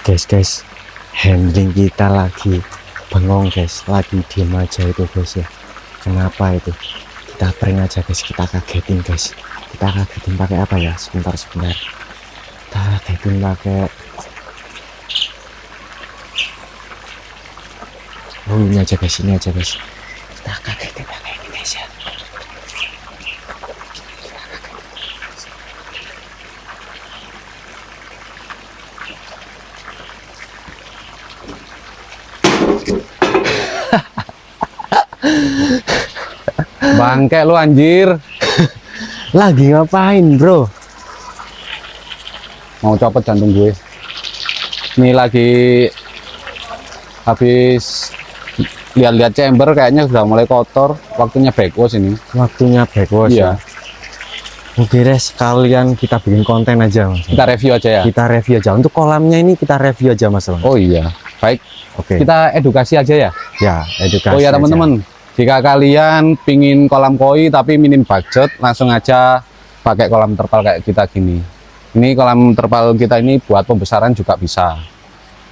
Guys, handling kita lagi bengong guys, lagi diem aja itu guys ya. Kenapa itu? Kita prank aja guys, kita kagetin guys. Kita kagetin pakai apa ya? Sebentar. Kita kagetin pakai ini aja guys. Kita kagetin pakai ini guys ya. Bangke lu anjir. Lagi ngapain bro? Mau copot jantung gue. Ini lagi habis lihat-lihat chamber, kayaknya sudah mulai kotor. Waktunya backwash ini. Waktunya backwash Iya. ya. Oke deh, sekalian kita bikin konten aja mas. Kita review aja ya. Kita review aja. Untuk kolamnya ini kita review aja mas. Oh iya, baik. Oke. Kita edukasi aja ya. Ya, edukasi. Oh ya aja. teman-teman, jika kalian pingin kolam koi tapi minim budget, langsung aja pakai kolam terpal kayak kita gini. Ini kolam terpal kita ini buat pembesaran juga bisa.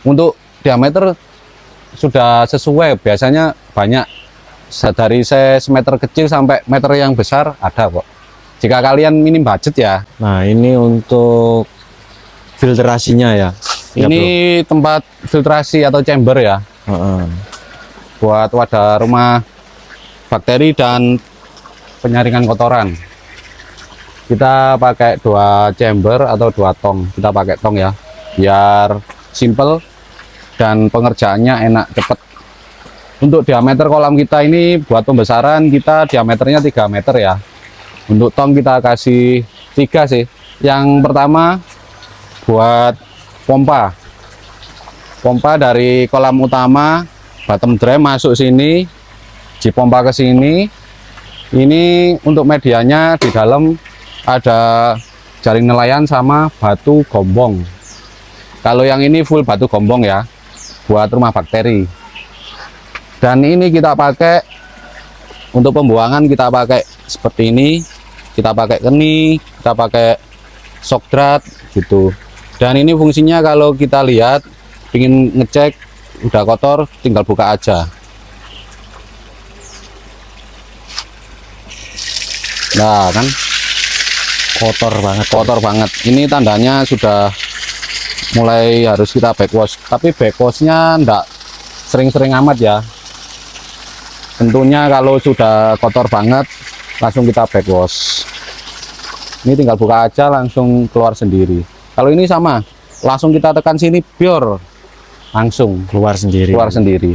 Untuk diameter sudah sesuai, biasanya banyak dari size meter kecil sampai meter yang besar ada kok. Jika kalian minim budget ya. Nah ini untuk filtrasinya ya. Ini tempat filtrasi atau chamber ya. Buat wadah rumah bakteri dan penyaringan kotoran. Kita pakai 2 chamber atau 2 tong. Kita pakai tong ya, biar simple dan pengerjaannya enak cepet. Untuk diameter kolam kita ini buat pembesaran kita diameternya 3 meter ya. Untuk tong kita kasih 3 sih. Yang pertama buat pompa dari kolam utama bottom drain masuk sini, dipompa ke sini. Ini untuk medianya di dalam ada jaring nelayan sama batu gombong. Kalau yang ini full batu gombong ya, buat rumah bakteri. Dan ini kita pakai untuk pembuangan, kita pakai seperti ini, kita pakai keni, kita pakai shock drat gitu. Dan ini fungsinya kalau kita lihat ingin ngecek udah kotor, tinggal buka aja. Nah kan kotor banget. Ini tandanya sudah mulai harus kita backwash, tapi backwashnya enggak sering-sering amat ya. Tentunya kalau sudah kotor banget langsung kita backwash. Ini tinggal buka aja langsung keluar sendiri. Kalau ini sama, langsung kita tekan sini biar langsung keluar sendiri.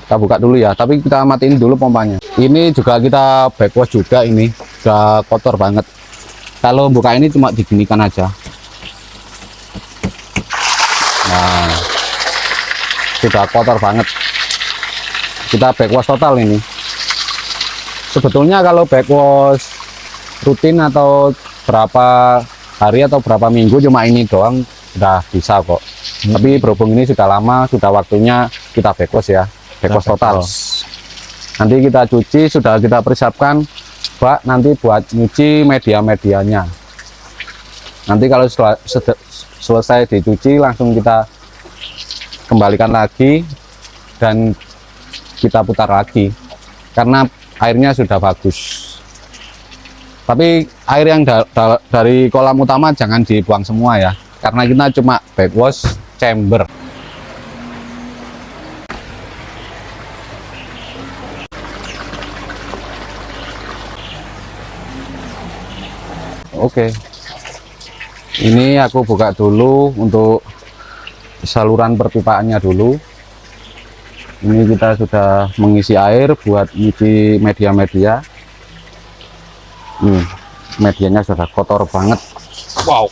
Kita buka dulu ya, tapi kita matiin dulu pompanya. Ini juga kita backwash juga, ini udah kotor banget. Kalau buka ini cuma diginikan aja. Nah, sudah kotor banget. Kita backwash total ini. Sebetulnya kalau backwash rutin atau berapa hari atau berapa minggu cuma ini doang udah bisa kok. Tapi berhubung ini sudah lama, sudah waktunya kita backwash ya. Backwash total. Nanti kita cuci, sudah kita persiapkan bak nanti buat nyuci media-medianya. Nanti kalau selesai dicuci langsung kita kembalikan lagi dan kita putar lagi karena airnya sudah bagus. Tapi air yang dari kolam utama jangan dibuang semua ya, karena kita cuma backwash chamber. Oke, ini aku buka dulu untuk saluran perpipaannya dulu. Ini kita sudah mengisi air buat nyuci media-media. Medianya sudah kotor banget. Wow.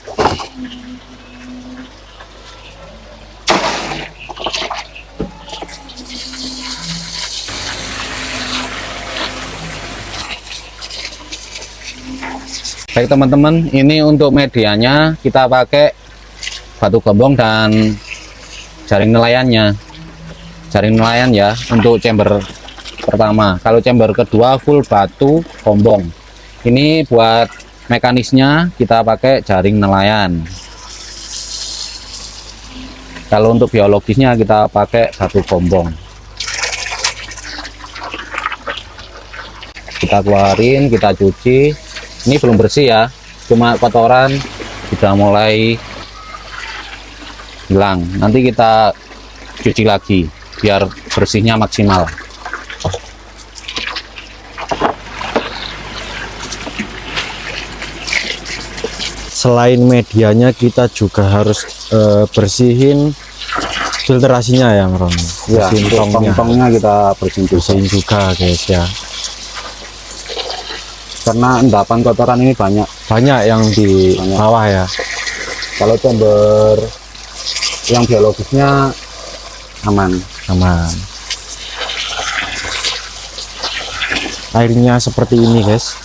Baik teman-teman, ini untuk medianya kita pakai batu gombong dan jaring nelayannya. Jaring nelayan ya untuk chamber pertama. Kalau chamber kedua full batu gombong. Ini buat mekanisnya kita pakai jaring nelayan. Kalau untuk biologisnya kita pakai batu gombong. Kita keluarin, kita cuci. Ini belum bersih ya, cuma kotoran sudah mulai hilang. Nanti kita cuci lagi biar bersihnya maksimal. Selain medianya kita juga harus bersihin filtrasinya ya Ron. Ya, Bersihin tongnya. tong-tongnya kita bersihin juga guys ya. Karena endapan kotoran ini banyak. Banyak yang di bawah ya. Kalau chamber yang biologisnya aman. Airnya seperti ini guys.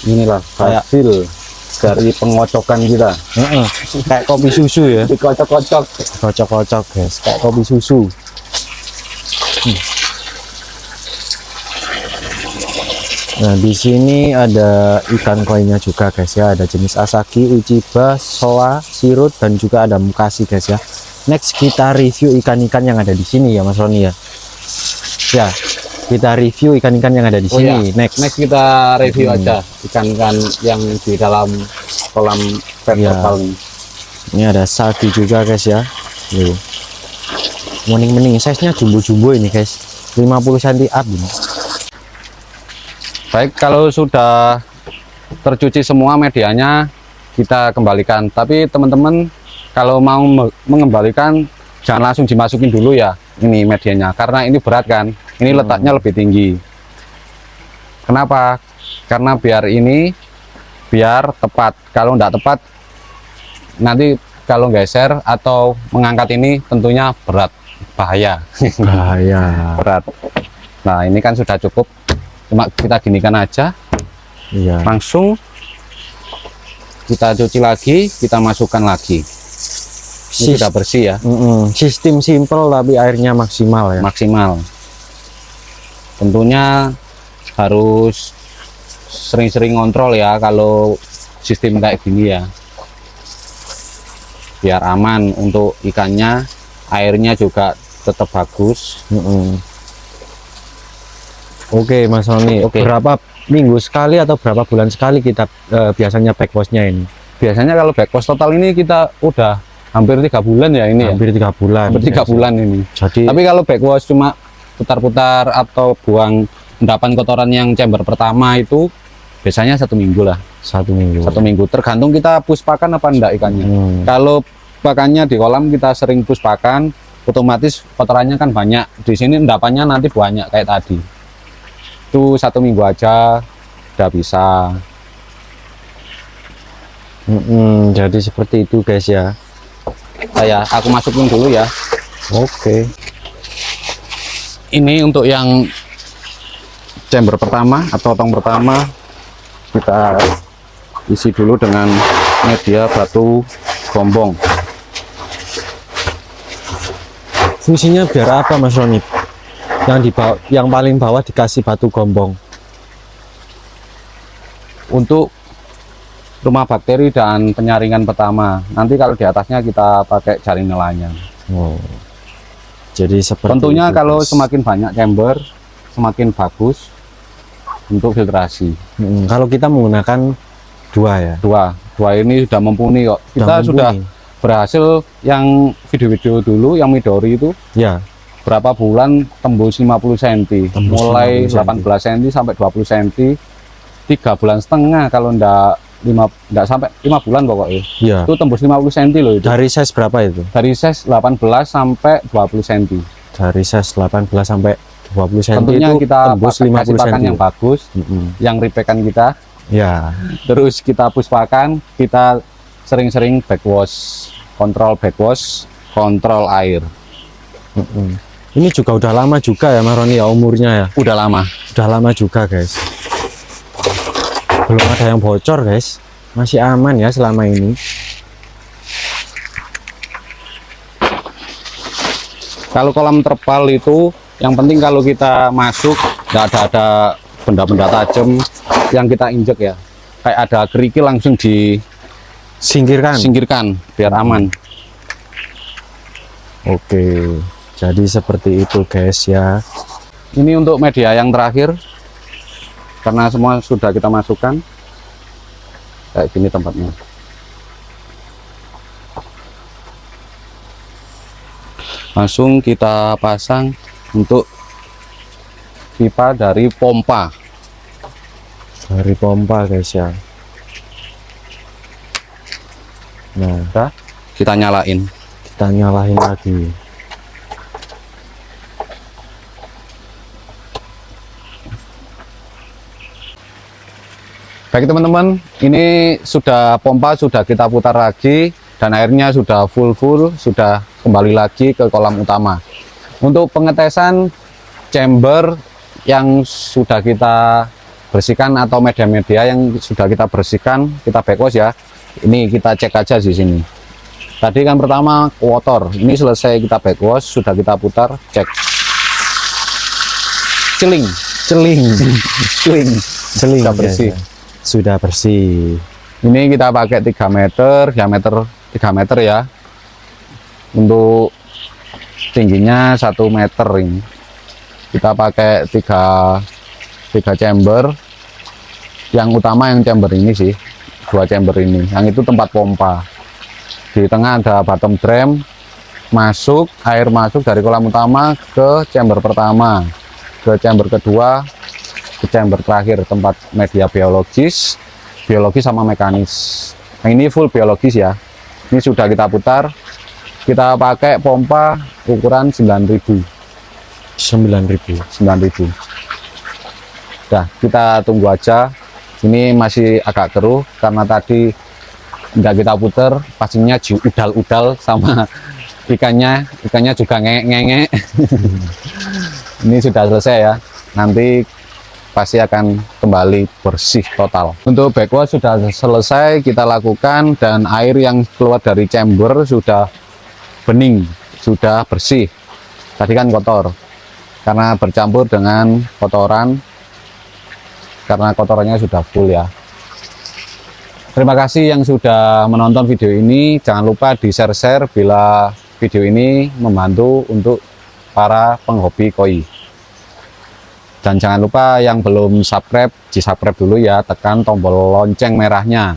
Inilah Kayak- hasil dari pengocokan kita. Kayak kopi susu ya. Dikocok-kocok. Kocok-kocok guys, kayak kopi susu. Nah, di sini ada ikan koinya juga guys ya. Ada jenis asagi, uchiba, soa, sirut, dan juga ada mukasi guys ya. Next kita review ikan-ikan yang ada di sini ya Mas Roni ya. Ya, kita review ikan-ikan yang ada di Oh sini. ya, Next. kita review aja ikan-ikan yang di dalam kolam pet Ya. total ini. Ini ada sagi juga guys ya. Tuh. Mending-mending size-nya jumbo-jumbo ini guys. 50 cm up ini. Baik, kalau sudah tercuci semua medianya kita kembalikan. Tapi teman-teman kalau mau mengembalikan jangan langsung dimasukin dulu ya ini medianya, karena ini berat kan. Ini letaknya lebih tinggi. Kenapa? Karena biar tepat. Kalau tidak tepat nanti kalau geser atau mengangkat ini tentunya berat, bahaya. Bahaya. Berat. Nah, ini kan sudah cukup. Cuma kita ginikan aja, Iya. langsung kita cuci lagi, kita masukkan lagi. Ini sudah bersih ya, Sistem simple tapi airnya maksimal ya. maksimal. Tentunya harus sering-sering kontrol ya kalau sistem kayak gini ya, biar aman untuk ikannya. Airnya juga tetap bagus. Oke Mas Roni, Oke. berapa minggu sekali atau berapa bulan sekali kita biasanya back wash-nya ini? Biasanya kalau back wash total ini kita udah hampir 3 bulan ya ini Hampir 3 bulan. hampir 3 bulan ini. Jadi Tapi kalau back wash cuma putar-putar atau buang endapan kotoran yang chamber pertama itu biasanya 1 minggu lah. 1 minggu. 1 minggu tergantung kita push pakan apa enggak ikannya. Kalau pakannya di kolam kita sering push pakan, otomatis kotorannya kan banyak. Di sini endapannya nanti banyak kayak tadi. Itu 1 minggu aja udah bisa. Jadi seperti itu guys ya. Aku masukin dulu ya. Oke. Ini untuk yang chamber pertama atau tong pertama, kita isi dulu dengan media batu gombong. Fungsinya biar apa Mas Roni? Yang paling bawah dikasih batu gombong. Untuk rumah bakteri dan penyaringan pertama. Nanti kalau di atasnya kita pakai jaring nelayan. Oh. Jadi seperti Tentunya itu, kalau guys. semakin banyak chamber semakin bagus untuk filtrasi. Kalau kita menggunakan 2 ya. Dua ini sudah mumpuni kok. Kita sudah berhasil yang video-video dulu yang Midori itu ya berapa bulan tembus 50 cm, Tembus mulai 50 18 cm sampai 20 cm, 3 bulan setengah kalau ndak sampai 5 bulan pokoknya. ya. Itu tembus 50 cm loh itu. Dari size berapa itu? Dari size 18 sampai 20 cm. Dari size 18 sampai 20 cm Tentunya itu kita tembus kasih 50 pakan cm. yang bagus, yang repekan kita. Ya. Terus kita push pakan, kita sering-sering backwash, kontrol backwash, kontrol air. Ini juga udah lama juga ya Mas Roni ya umurnya ya. Udah lama. Udah lama juga guys. Belum ada yang bocor guys. Masih aman ya selama ini. Kalau kolam terpal itu yang penting kalau kita masuk nggak ada benda-benda tajam yang kita injek ya. Kayak ada kerikil langsung disingkirkan Singkirkan. biar aman. Oke, jadi seperti itu guys ya. Ini untuk media yang terakhir, karena semua sudah kita masukkan. Kayak gini tempatnya. Langsung kita pasang untuk pipa dari pompa. Dari pompa guys ya. Nah, Udah, kita nyalain. kita nyalain lagi. Baik teman-teman, ini sudah pompa sudah kita putar lagi dan airnya sudah full, sudah kembali lagi ke kolam utama. Untuk pengetesan chamber yang sudah kita bersihkan atau media-media yang sudah kita bersihkan, kita backwash ya. Ini kita cek aja di sini. Tadi kan pertama kotor, ini selesai kita backwash, sudah kita putar, cek. Celing, Celing, celing, celing sudah guys bersih. ya. Sudah bersih. Ini kita pakai 3 meter, diameter 3 meter ya. Untuk tingginya 1 meter ini. Kita pakai 3 chamber. Yang utama yang chamber ini sih, 2 chamber ini. Yang itu tempat pompa. Di tengah ada bottom drum, air masuk dari kolam utama ke chamber pertama, ke chamber kedua, ke chamber terakhir tempat media biologis sama mekanis. Nah, ini full biologis ya. Ini sudah kita putar. Kita pakai pompa ukuran 9000. 9.000. Nah, kita tunggu aja. Ini masih agak keruh karena tadi nggak kita putar, pastinya udal-udal sama ikannya juga ngengek. Ini sudah selesai ya. Nanti pasti akan kembali bersih total. Untuk backwash sudah selesai kita lakukan dan air yang keluar dari chamber sudah bening, sudah bersih. Tadi kan kotor karena bercampur dengan kotoran, karena kotorannya sudah full ya. Terima kasih yang sudah menonton video ini. Jangan lupa di share bila video ini membantu untuk para penghobi koi. Dan jangan lupa yang belum subscribe, di-subscribe dulu ya, tekan tombol lonceng merahnya,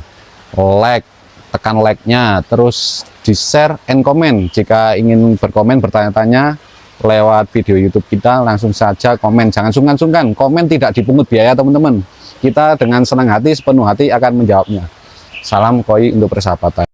tekan like-nya, terus di-share and comment. Jika ingin berkomen, bertanya-tanya lewat video YouTube kita, langsung saja komen, jangan sungkan-sungkan, komen tidak dipungut biaya teman-teman. Kita dengan senang hati, sepenuh hati akan menjawabnya. Salam koi untuk persahabatan.